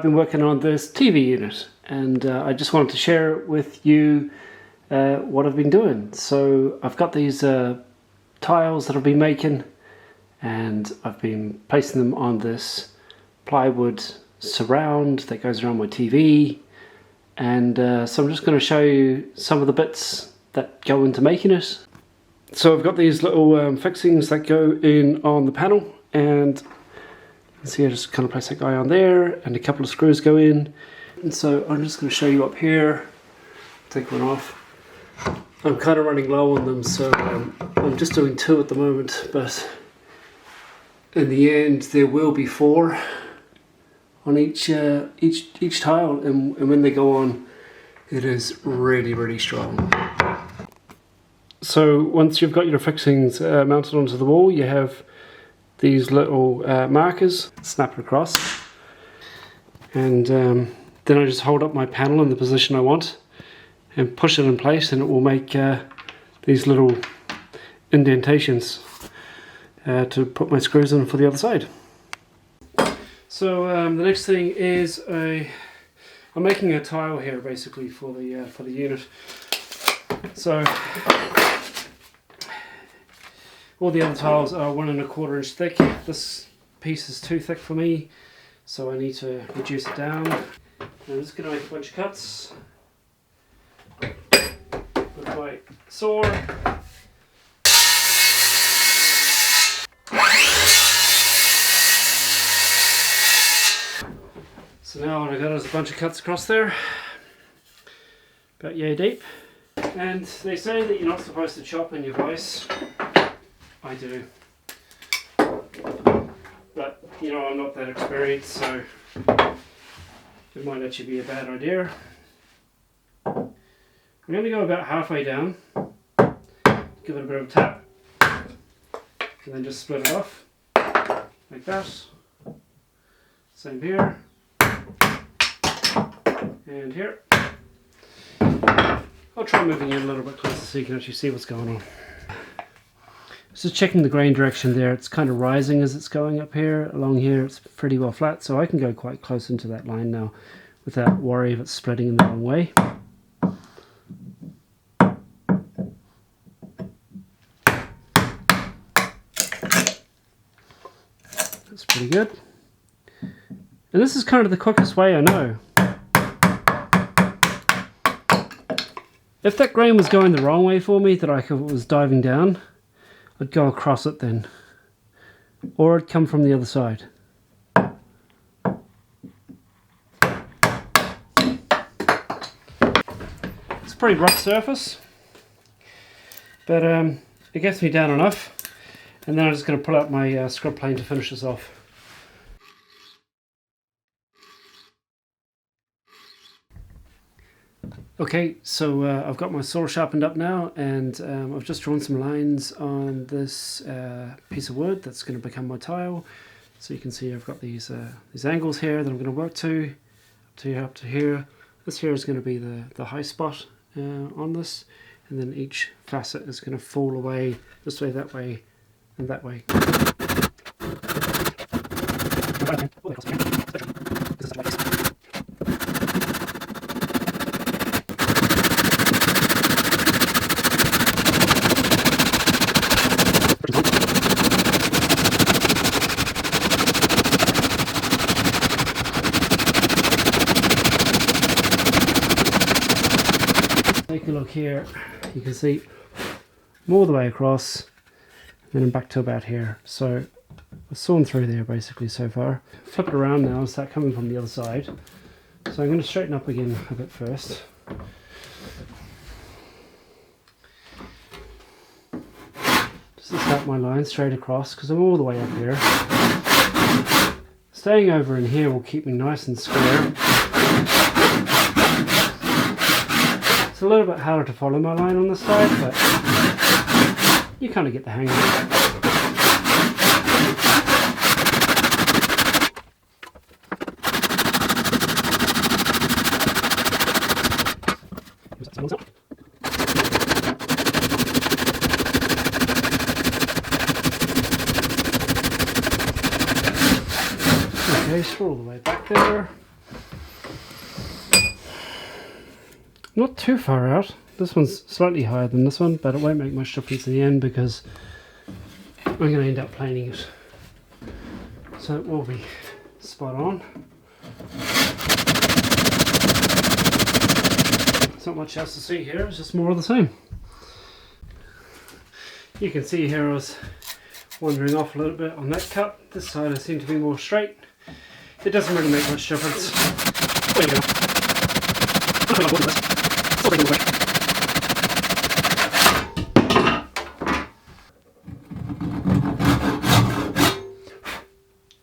I've been working on this TV unit, and I just wanted to share with you what I've been doing. So I've got these tiles that I've been making, and I've been placing them on this plywood surround that goes around my TV, and so I'm just going to show you some of the bits that go into making it. So I've got these little fixings that go in on the panel, and you can see I just kind of place that guy on there, and a couple of screws go in. And so I'm just going to show you up here. Take one off. I'm kind of running low on them, so I'm just doing 2 at the moment, but in the end there will be 4 on each tile, and when they go on, it is really strong. So once you've got your fixings mounted onto the wall, you have these little markers. Snap it across, and then I just hold up my panel in the position I want and push it in place, and it will make these little indentations to put my screws in for the other side. So the next thing is I'm making a tile here basically for the unit. So all the other tiles are 1 1/4 inch thick. This piece is too thick for me, so I need to reduce it down. I'm just going to make a bunch of cuts with my saw. So now what I've got is a bunch of cuts across there, about yay deep. And they say that you're not supposed to chop in your vise. I do. But, you know, I'm not that experienced, so it might actually be a bad idea. I'm going to go about halfway down, give it a bit of a tap, and then just split it off, like that. Same here, and here. I'll try moving in a little bit closer so you can actually see what's going on. Just checking the grain direction there, it's kind of rising as it's going up here. Along here it's pretty well flat, so I can go quite close into that line now without worry of it spreading in the wrong way. That's pretty good. And this is kind of the quickest way I know. If that grain was going the wrong way for me, that I was diving down, I'd go across it then, or it'd come from the other side. It's a pretty rough surface, but it gets me down enough, and then I'm just going to pull out my scrub plane to finish this off. Okay, so I've got my saw sharpened up now, and I've just drawn some lines on this piece of wood that's going to become my tile. So you can see I've got these angles here that I'm going to work to, up to here. This here is going to be the high spot on this, and then each facet is going to fall away this way, that way, and that way. Take a look here, you can see I'm all the way across, and then I'm back to about here. So I've sawn through there basically so far. Flip it around now and start coming from the other side. So I'm going to straighten up again a bit first. Just to start my line straight across, because I'm all the way up here. Staying over in here will keep me nice and square. It's a little bit harder to follow my line on the side, but you kind of get the hang of it. Okay, scroll all the way back there. Not too far out. This one's slightly higher than this one, but it won't make much difference in the end because I'm going to end up planing it. So it will be spot on. There's not much else to see here, it's just more of the same. You can see here I was wandering off a little bit on that cut. This side I seem to be more straight. It doesn't really make much difference. There you go.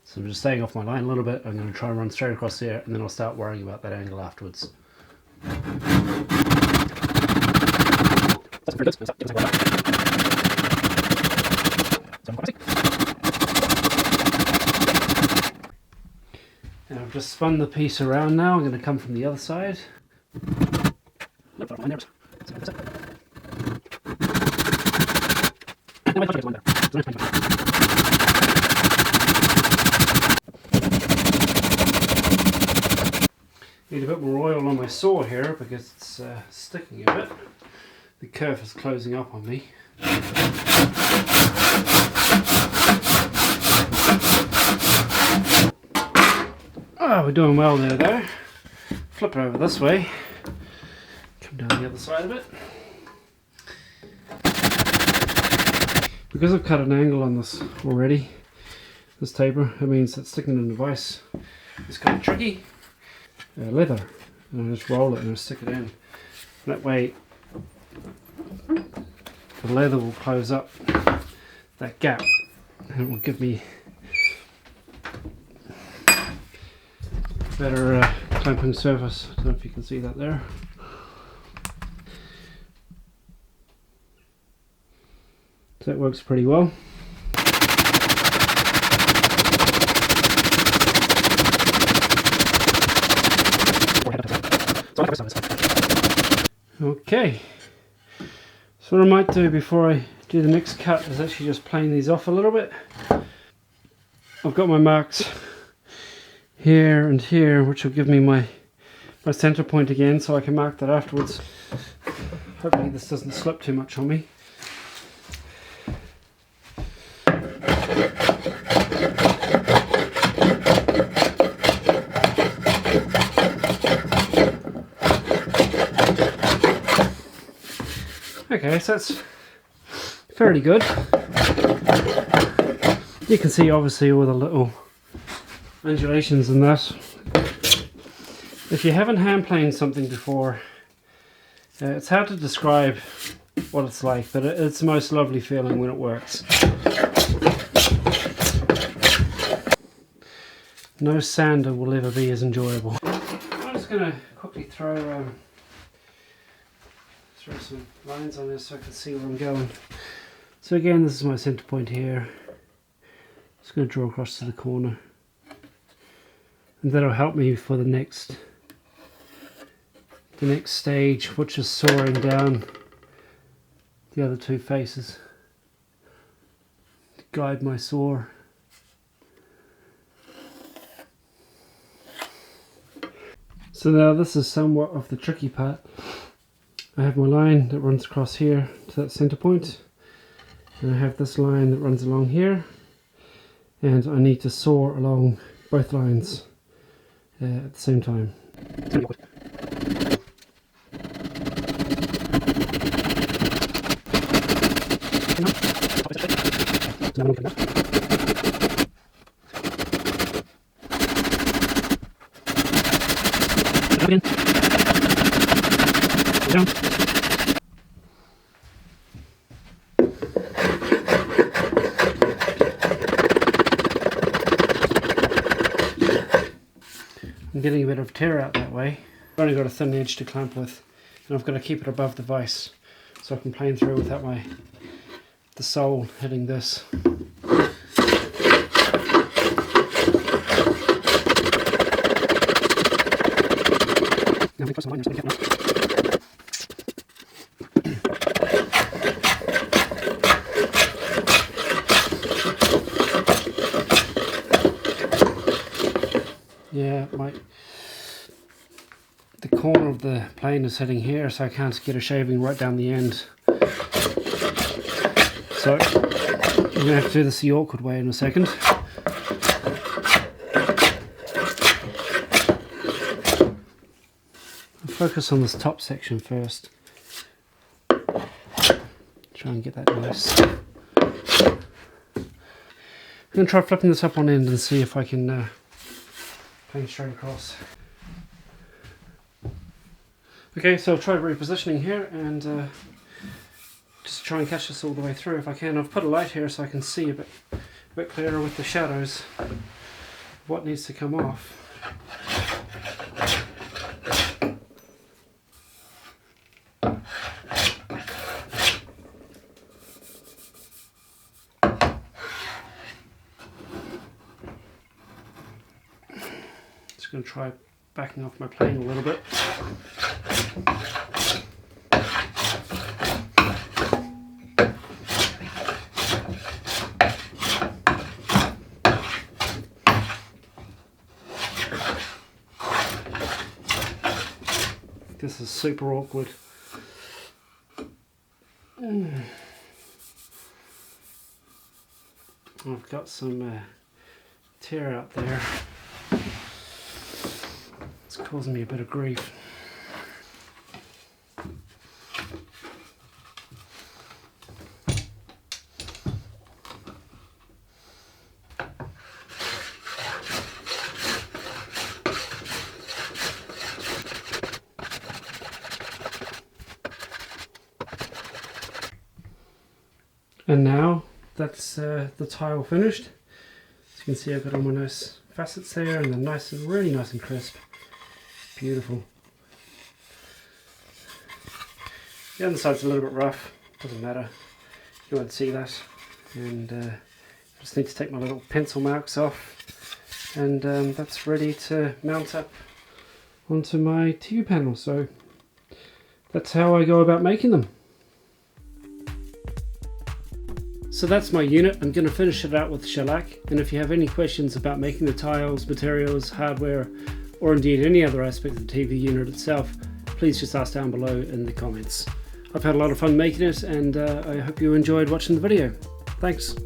So I'm just staying off my line a little bit. I'm going to try and run straight across there, and then I'll start worrying about that angle afterwards. And I've just spun the piece around now. I'm going to come from the other side. Need a bit more oil on my saw here because it's sticking a bit. The kerf is closing up on me. Oh, we're doing well there though. Flip it over this way. Come down the other side of it. Because I've cut an angle on this already, this taper, it means that sticking it in the vise is kind of tricky. Leather, and I just roll it and I stick it in. That way the leather will close up that gap and it will give me better clamping surface. I don't know if you can see that there. So that works pretty well. Okay, so what I might do before I do the next cut is actually just plane these off a little bit. I've got my marks here and here, which will give me my center point again, so I can mark that afterwards. Hopefully this doesn't slip too much on me. Okay, so that's fairly good. You can see obviously all the little undulations in that. If you haven't hand planed something before, it's hard to describe what it's like, but it's the most lovely feeling when it works. No sander will ever be as enjoyable. I'm just going to quickly throw some lines on this so I can see where I'm going. So again, this is my center point here. Just going to draw across to the corner, and that'll help me for the next stage, which is sawing down the other two faces to guide my saw. So now this is somewhat of the tricky part. I have my line that runs across here to that center point, and I have this line that runs along here, and I need to saw along both lines at the same time. I'm getting a bit of tear out that way. I've only got a thin edge to clamp with, and I've got to keep it above the vise so I can plane through without the sole hitting this. corner of the plane is sitting here, so I can't get a shaving right down the end. So I'm going to have to do this the awkward way in a second. I'll focus on this top section first. Try and get that nice. I'm going to try flipping this up on end and see if I can plane straight across. Okay, so I'll try repositioning here and just try and catch this all the way through if I can. I've put a light here so I can see a bit clearer with the shadows what needs to come off. Just going to try backing off my plane a little bit. This is super awkward. I've got some tear out there. It's causing me a bit of grief. And now that's the tile finished. As you can see, I've got all my nice facets there, and they're really nice and crisp. Beautiful. The underside's a little bit rough, doesn't matter. You won't see that. And I just need to take my little pencil marks off, and that's ready to mount up onto my TV panel. So that's how I go about making them. So that's my unit. I'm going to finish it out with shellac, and if you have any questions about making the tiles, materials, hardware, or indeed any other aspect of the TV unit itself, please just ask down below in the comments. I've had a lot of fun making it, and I hope you enjoyed watching the video. Thanks.